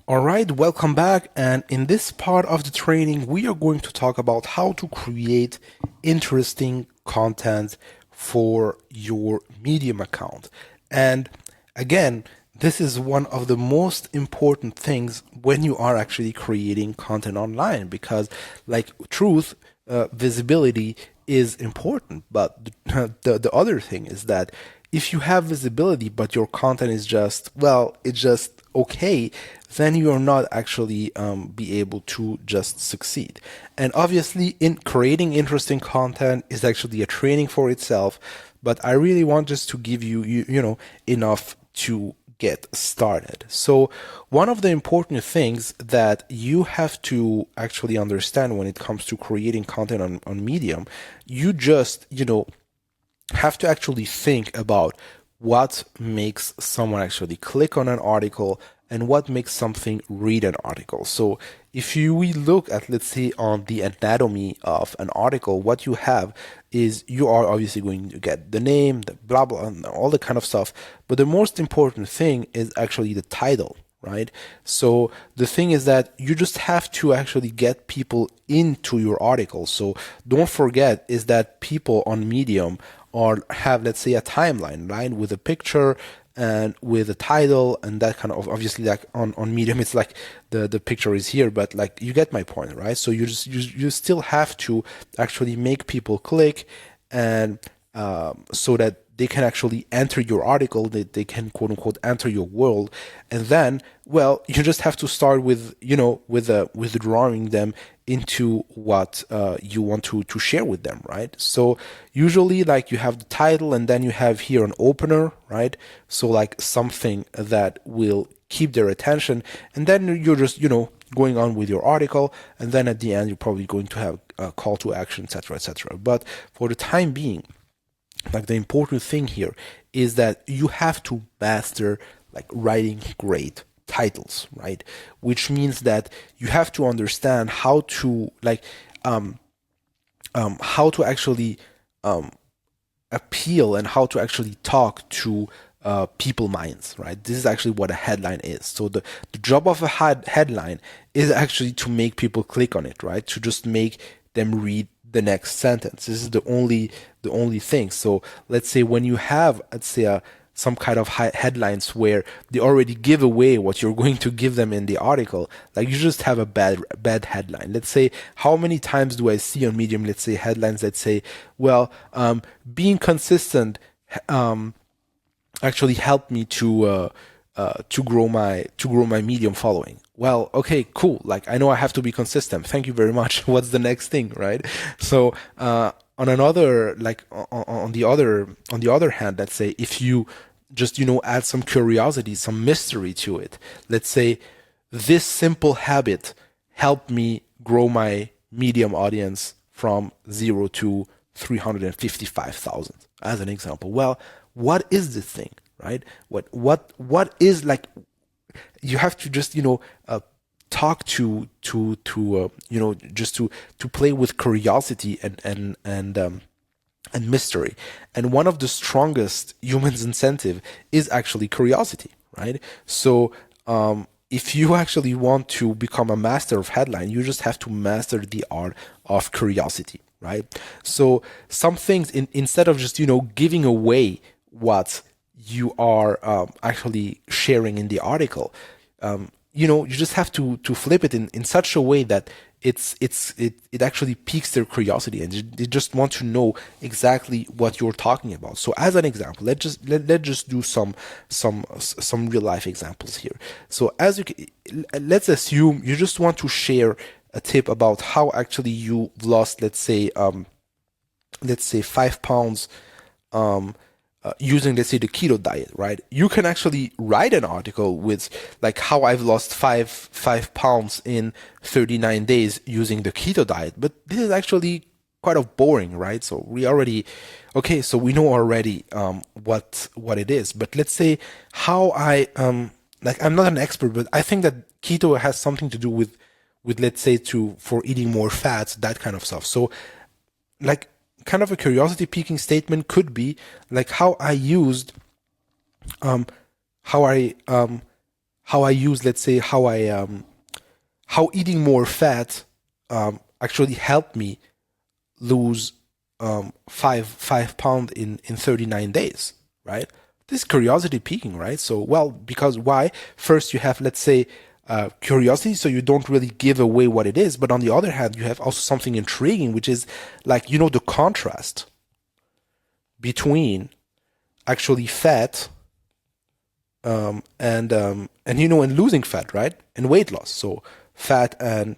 All right, welcome back. And in this part of the training, we are going to talk about how to create interesting content for your Medium account. And again, this is one of the most important things when you are actually creating content online because, like truth, visibility is important. But the other thing is that if you have visibility, but your content is just, well, it's just okay, then you are not actually be able to just succeed. And obviously, in creating interesting content is actually a training for itself. But I really want just to give you enough to get started. So one of the important things that you have to actually understand when it comes to creating content on Medium, you just, have to actually think about what makes someone actually click on an article and what makes something read an article. So if we look at, let's say, on the anatomy of an article, what you have is you are obviously going to get the name, the blah, blah, and all the kind of stuff. But the most important thing is actually the title, right? So the thing is that you just have to actually get people into your article. So don't forget is that people on Medium or have, let's say, a timeline, right, with a picture and with a title and that kind of, obviously, like on Medium, it's like the picture is here, but like you get my point, right? So you still have to actually make people click and so that they can actually enter your article, they can quote unquote enter your world. And then, well, you just have to start with, with drawing them into what you want to share with them, right? So usually like you have the title and then you have here an opener, right? So like something that will keep their attention. And then you're just, going on with your article. And then at the end, you're probably going to have a call to action, etc., etc. But for the time being, like the important thing here is that you have to master like writing great titles, right? Which means that you have to understand how to how to actually appeal and how to actually talk to people minds, right? This is actually what a headline is. So the job of a headline is actually to make people click on it, right? To just make them read the next sentence. This is the only thing. So let's say when you have, let's say, some kind of headlines where they already give away what you're going to give them in the article, like you just have a bad headline. Let's say, how many times do I see on Medium, let's say, headlines that say, well, being consistent actually helped me to grow my Medium following. Well, okay, cool. Like I know I have to be consistent. Thank you very much. What's the next thing, right? So on another, like on the other hand, let's say if you just add some curiosity, some mystery to it. Let's say this simple habit helped me grow my Medium audience from 0 to 355,000 as an example. Well, what is this thing, right? What is, like, you have to just talk to just to play with curiosity and mystery. And one of the strongest humans incentive is actually curiosity, right? So if you actually want to become a master of headline, you just have to master the art of curiosity, right? So some things, instead of just giving away what you are actually sharing in the article, you just have to flip it in such a way that it actually piques their curiosity and they just want to know exactly what you're talking about. So as an example, let's just do some real life examples here. So let's assume you just want to share a tip about how actually you lost, let's say 5 pounds using, let's say, the keto diet, right? You can actually write an article with like how I've lost five pounds in 39 days using the keto diet, but this is actually quite of boring, right? So we know already what it is. But let's say how like I'm not an expert, but I think that keto has something to do with let's say for eating more fats, that kind of stuff. So like kind of a curiosity piquing statement could be like how how I use, let's say, how eating more fat actually helped me lose 5 pounds in 39 days, right? This is curiosity piquing, right? So, well, because why? First, you have, let's say, curiosity, so you don't really give away what it is. But on the other hand, you have also something intriguing, which is like, the contrast between actually fat and losing fat, right? And weight loss. So fat and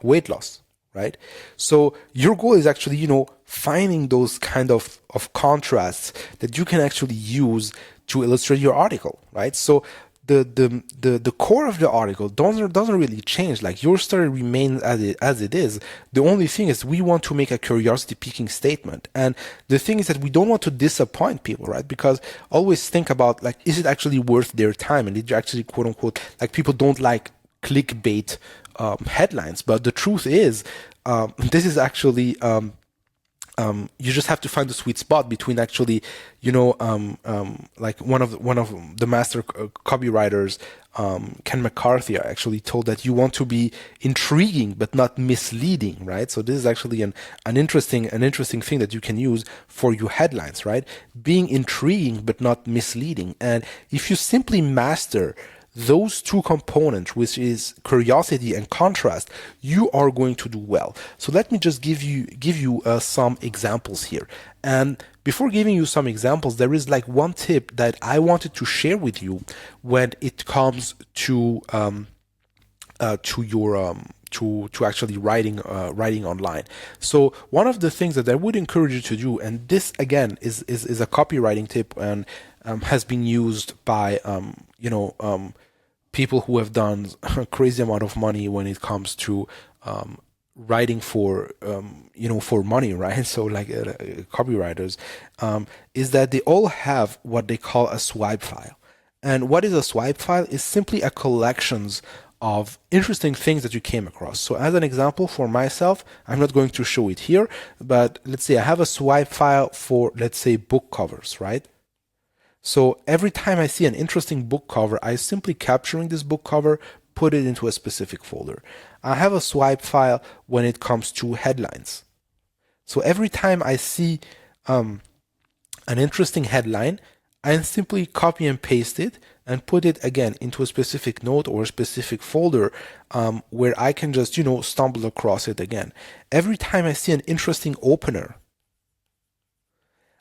weight loss, right? So your goal is actually, finding those kind of contrasts that you can actually use to illustrate your article, right? So the core of the article doesn't really change. Like, your story remains as it is. The only thing is we want to make a curiosity piquing statement. And the thing is that we don't want to disappoint people, right? Because always think about, like, is it actually worth their time? And did you actually, quote unquote, like, people don't like clickbait headlines, but the truth is, this is actually you just have to find the sweet spot between actually, like one of the master copywriters, Ken McCarthy, actually told that you want to be intriguing but not misleading, right? So this is actually an interesting thing that you can use for your headlines, right? Being intriguing but not misleading. And if you simply master those two components, which is curiosity and contrast, you are going to do well. So let me just give you some examples here. And before giving you some examples, there is like one tip that I wanted to share with you when it comes to actually writing online. So one of the things that I would encourage you to do, and this again is a copywriting tip and has been used by people who have done a crazy amount of money when it comes to writing for money, right? So like copywriters, is that they all have what they call a swipe file. And what is a swipe file? Is simply a collections of interesting things that you came across. So as an example for myself, I'm not going to show it here, but let's say I have a swipe file for, let's say, book covers, right? So every time I see an interesting book cover, I simply capturing this book cover, put it into a specific folder. I have a swipe file when it comes to headlines. So every time I see an interesting headline, I simply copy and paste it and put it again into a specific note or a specific folder where I can just, stumble across it again. Every time I see an interesting opener,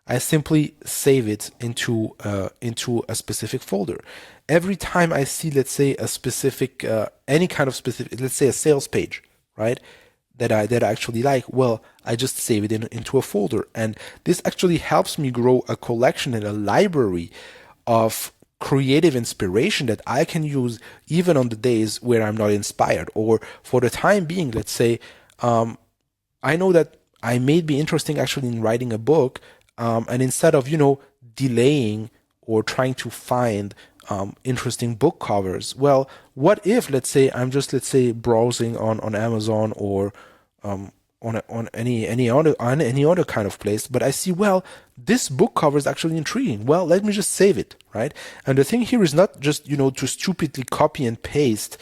I simply save it into a specific folder. Every time I see, let's say, a specific, any kind of specific, let's say a sales page, right, that I actually like, well, I just save it into a folder. And this actually helps me grow a collection and a library of creative inspiration that I can use even on the days where I'm not inspired, or for the time being, let's say, I know that I may be interested actually in writing a book. And instead of, delaying or trying to find interesting book covers, well, what if, let's say, I'm just, browsing on Amazon or on any other kind of place, but I see, well, this book cover is actually intriguing. Well, let me just save it, right? And the thing here is not just, to stupidly copy and paste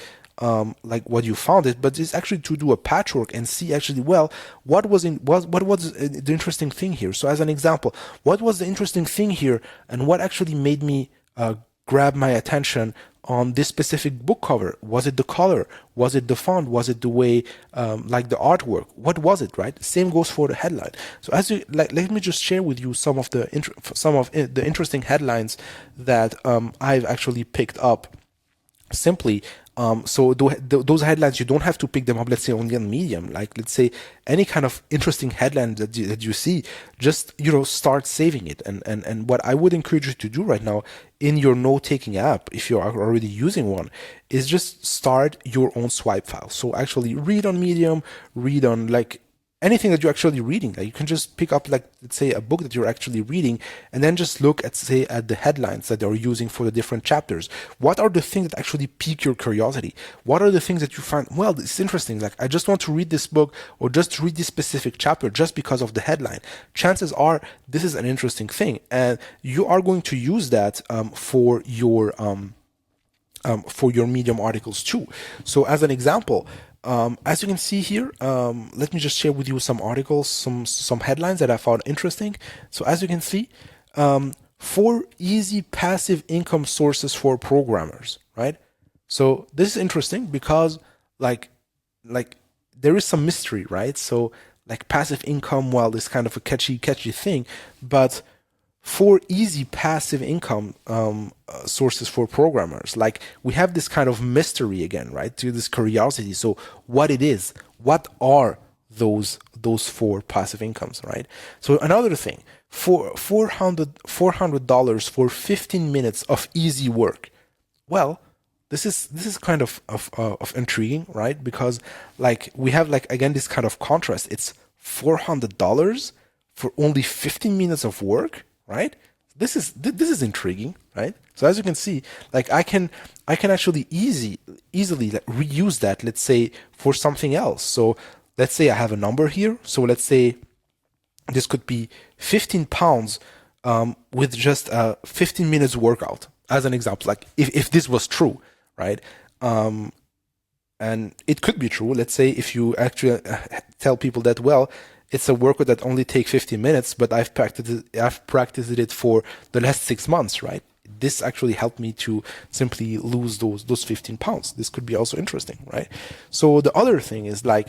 like what you found it, but it's actually to do a patchwork and see actually, well, what was the interesting thing here. So as an example, what was the interesting thing here, and what actually made me grab my attention on this specific book cover? Was it the color? Was it the font? Was it the way, like the artwork? What was it, right? Same goes for the headline. So as you let me just share with you some of the interesting headlines that I've actually picked up. Simply, so those headlines, you don't have to pick them up, let's say, only on Medium. Like, let's say, any kind of interesting headline that you see, just, start saving it. And what I would encourage you to do right now in your note-taking app, if you are already using one, is just start your own swipe file. So actually read on Medium, read on, like, anything that you're actually reading. Like, you can just pick up, like, let's say, a book that you're actually reading, and then just look at, say, at the headlines that they're using for the different chapters. What are the things that actually pique your curiosity? What are the things that you find, well, it's interesting, like, I just want to read this book or just read this specific chapter just because of the headline. Chances are this is an interesting thing, and you are going to use that for your for your Medium articles too. So as an example, as you can see here, let me just share with you some articles, some headlines that I found interesting. So as you can see, 4 easy passive income sources for programmers, right? So this is interesting because like there is some mystery, right? So like passive income, well, is kind of a catchy thing, but 4 easy passive income sources for programmers. Like we have this kind of mystery again, right? To this curiosity. So what it is, what are those 4 passive incomes, right? So another thing, for $400 for 15 minutes of easy work. Well, this is kind of intriguing, right? Because like we have like again this kind of contrast. It's $400 for only 15 minutes of work, right? This is intriguing, right? So as you can see, like I can actually easily like, reuse that, let's say, for something else. So let's say I have a number here. So let's say this could be 15 pounds with just a 15 minutes workout, as an example. Like if this was true, right? And it could be true. Let's say if you actually tell people that, well, it's a workout that only takes 15 minutes, but I've practiced it for the last 6 months, right? This actually helped me to simply lose those 15 pounds. This could be also interesting, right? So the other thing is like,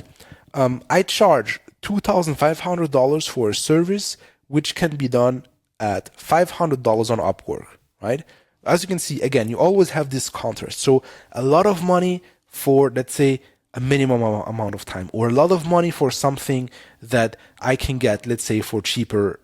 I charge $2,500 for a service which can be done at $500 on Upwork, right? As you can see, again, you always have this contrast. So a lot of money for, let's say, a minimum amount of time, or a lot of money for something that I can get, let's say, for cheaper,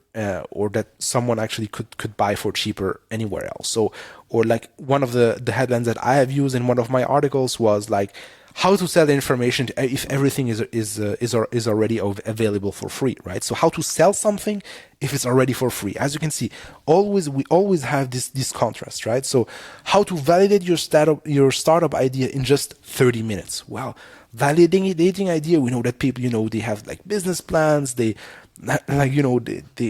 or that someone actually could buy for cheaper anywhere else. So, or like one of the headlines that I have used in one of my articles was like, how to sell information if everything is already available for free, right? So how to sell something if it's already for free. As you can see, we always have this contrast, right? So how to validate your startup idea in just 30 minutes. Well, validating idea, we know that people, they have like business plans, they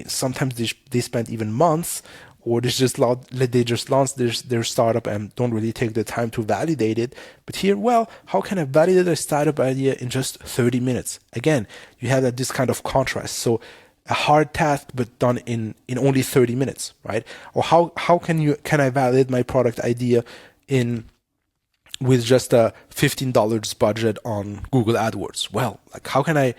sometimes they spend even months, or they just launch their startup and don't really take the time to validate it. But here, well, how can I validate a startup idea in just 30 minutes? Again, you have this kind of contrast. So a hard task, but done in only 30 minutes, right? Or how can I validate my product idea with just a $15 budget on Google AdWords? Well, like how can I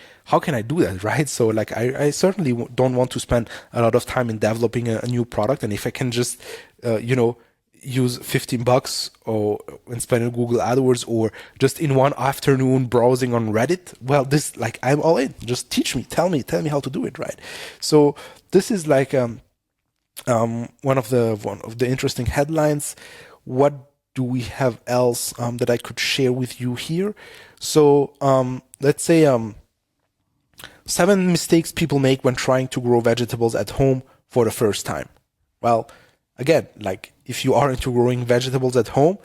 do that, right? So like I certainly don't want to spend a lot of time in developing a new product, and if I can just use $15 and spend on Google AdWords, or just in one afternoon browsing on Reddit, well, this, like, I'm all in. Just teach me, tell me how to do it, right? So this is like one of the interesting headlines. What do we have else that I could share with you here? So let's say 7 mistakes people make when trying to grow vegetables at home for the first time. Well, again, like if you are into growing vegetables at home,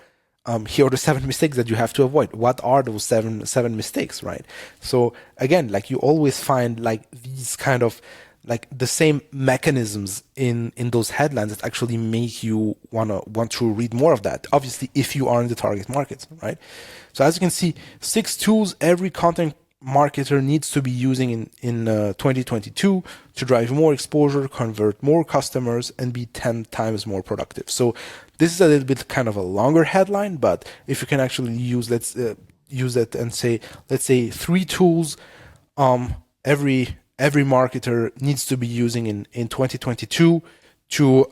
here are the 7 mistakes that you have to avoid. What are those seven mistakes, right? So again, like you always find like these kind of like the same mechanisms in those headlines that actually make you want to read more of that. Obviously, if you are in the target market, right? So as you can see, 6 tools every content marketer needs to be using in 2022 to drive more exposure, convert more customers, and be 10 times more productive. So this is a little bit kind of a longer headline, but if you can actually use use that and say, let's say 3 tools every marketer needs to be using in 2022 to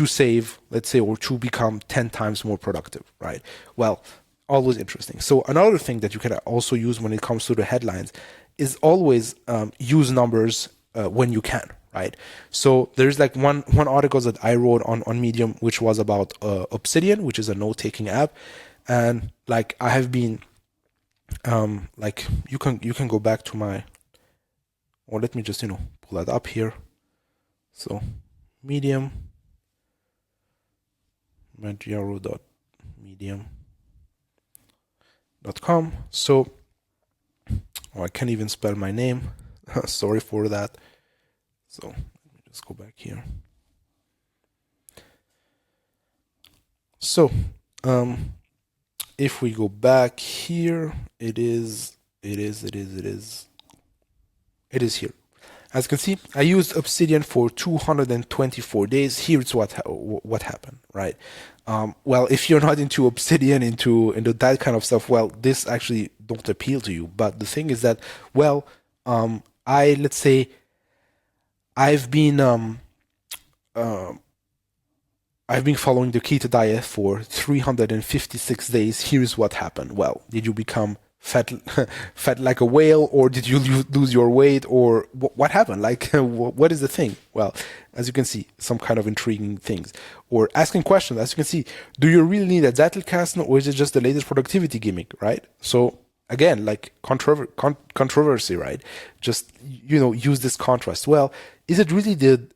save, let's say, or to become 10 times more productive, right? Well, always interesting. So another thing that you can also use when it comes to the headlines is always use numbers when you can, right? So there's like one article that I wrote on Medium, which was about Obsidian, which is a note-taking app, and like I have been like you can go back to my, or let me just pull that up here. So Medium, mattgiaro.medium.com. So I can't even spell my name. Sorry for that. So let me just go back here. So If we go back here, it is here. As you can see, I used Obsidian for 224 days. Here's what happened, right? Well, if you're not into Obsidian, into that kind of stuff, well, this actually don't appeal to you. But the thing is that, well, let's say I've been following the keto diet for 356 days. Here's what happened. Well, did you become fat like a whale, or did you lose your weight, or what happened? Like, what is the thing? Well, as you can see, some kind of intriguing things. Or asking questions. As you can see, do you really need a Zettelkasten, or is it just the latest productivity gimmick, right? So again, like controversy, right? Just, use this contrast. Well, is it really the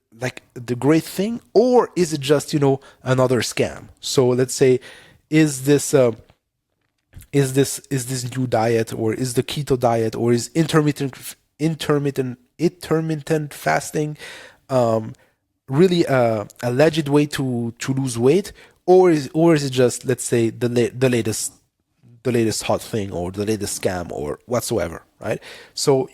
great thing, or is it just, another scam? So let's say, is this new diet, or is the keto diet, or is intermittent fasting really a alleged way to lose weight, or is it just, let's say, the latest hot thing, or the latest scam, or whatsoever, right? So,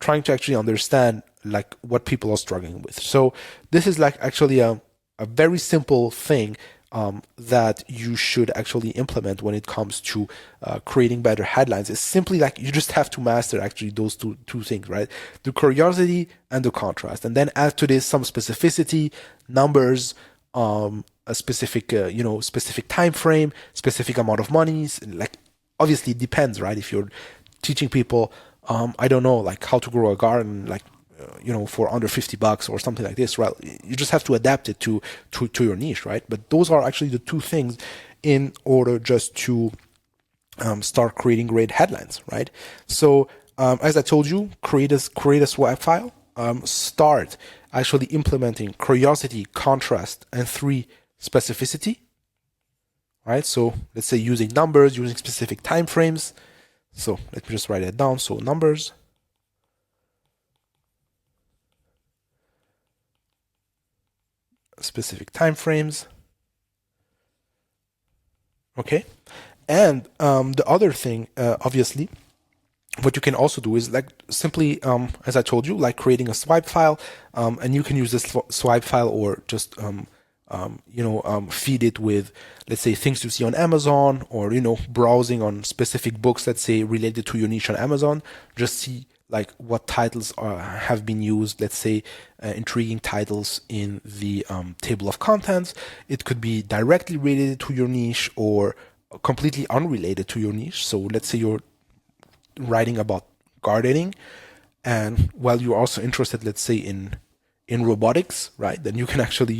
trying to actually understand like what people are struggling with. So this is like actually a very simple thing that you should actually implement when it comes to creating better headlines. It's simply like you just have to master actually those two things, right? The curiosity and the contrast, and then add to this some specificity, numbers, a specific specific time frame, specific amount of money. Like, obviously it depends, right? If you're teaching people, I don't know, like how to grow a garden, like for under $50 or something like this, right? You just have to adapt it to your niche, right? But those are actually the two things in order just to start creating great headlines, right? So as I told you, create a swag file. Start actually implementing curiosity, contrast, and 3, specificity, right? So let's say using numbers, using specific time frames. So let me just write that down. So numbers, specific time frames. Okay. And the other thing, obviously, what you can also do is like simply, as I told you, like creating a swipe file, and you can use this swipe file, or just feed it with, let's say, things you see on Amazon, or browsing on specific books, let's say, related to your niche on Amazon. Just see like what titles have been used, let's say intriguing titles in the table of contents. It could be directly related to your niche or completely unrelated to your niche. So let's say you're writing about gardening, and while you're also interested, let's say, in robotics, right? Then you can actually,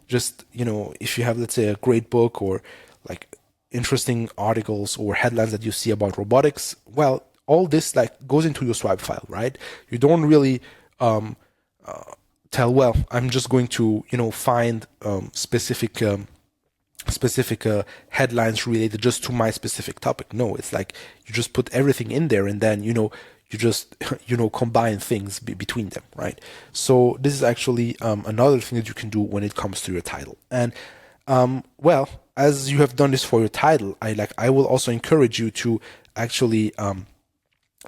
just, if you have, let's say, a great book, or like interesting articles or headlines that you see about robotics, well, all this like goes into your swipe file, right? You don't really tell, well, I'm just going to, find specific headlines related just to my specific topic. No, it's like you just put everything in there, and then, you just, combine things between them, right? So this is actually another thing that you can do when it comes to your title. And well, as you have done this for your title, I will also encourage you to actually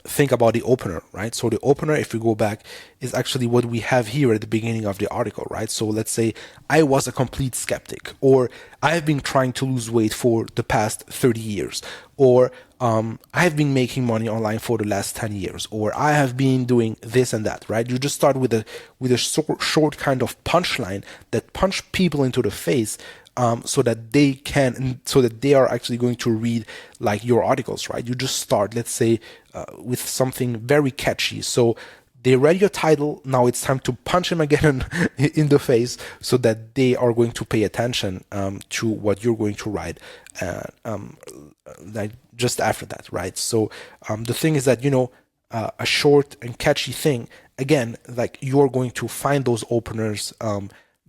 think about the opener, right? So the opener, if we go back, is actually what we have here at the beginning of the article, right? So let's say I was a complete skeptic, or I have been trying to lose weight for the past 30 years, or I have been making money online for the last 10 years, or I have been doing this and that, right? You just start with a short kind of punchline that punch people into the face, so that they are actually going to read like your articles, right? You just start, let's say, with something very catchy. So they read your title. Now it's time to punch them again in the face, so that they are going to pay attention to what you're going to write, like just after that, right? So the thing is that, a short and catchy thing, again, like you're going to find those openers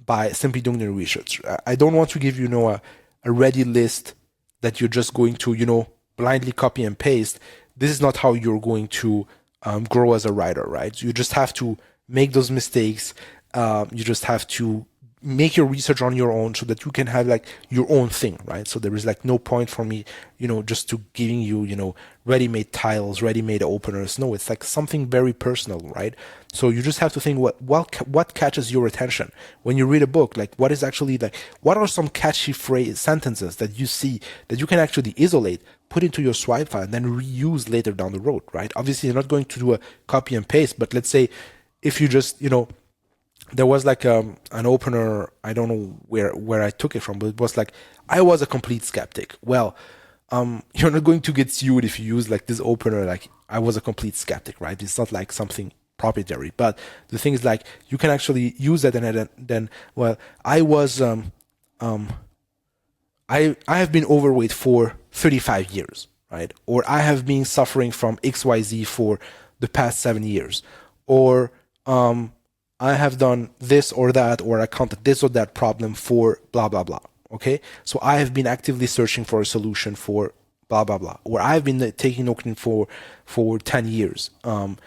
by simply doing the research. I don't want to give you, a ready list that you're just going to, blindly copy and paste. This is not how you're going to grow as a writer, right? You just have to make those mistakes. You just have to make your research on your own so that you can have like your own thing, right? So there is like no point for me, just to giving you, ready-made titles, ready-made openers. No, it's like something very personal, right? So you just have to think what catches your attention when you read a book. Like, what is actually like, what are some catchy sentences that you see that you can actually isolate, put into your swipe file, and then reuse later down the road, right? Obviously, you're not going to do a copy and paste, but let's say if you just, there was like an opener. I don't know where I took it from, but it was like, I was a complete skeptic. Well, you're not going to get sued if you use like this opener. Like, I was a complete skeptic, right? It's not like something proprietary. But the thing is, like, you can actually use that, and then well, I was I have been overweight for 35 years, right? Or I have been suffering from XYZ for the past 7 years, or I have done this or that, or I counted this or that problem for blah, blah, blah. Okay. So I have been actively searching for a solution for blah, blah, blah. Or I've been taking Nokin for 10 years. And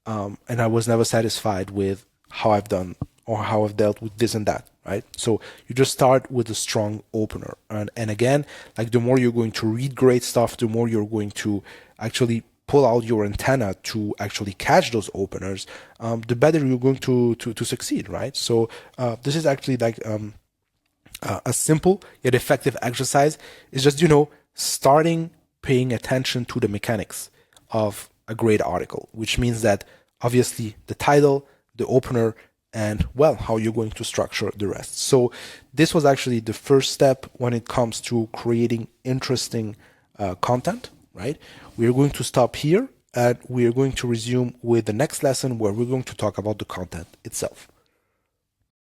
I was never satisfied with how I've done or how I've dealt with this and that. Right. So you just start with a strong opener. And again, like, the more you're going to read great stuff, the more you're going to actually pull out your antenna to actually catch those openers, the better you're going to succeed, right? So this is actually like a simple yet effective exercise. It's just, starting paying attention to the mechanics of a great article, which means that obviously the title, the opener, and well, how you're going to structure the rest. So this was actually the first step when it comes to creating interesting content, right? We are going to stop here, and we are going to resume with the next lesson, where we're going to talk about the content itself.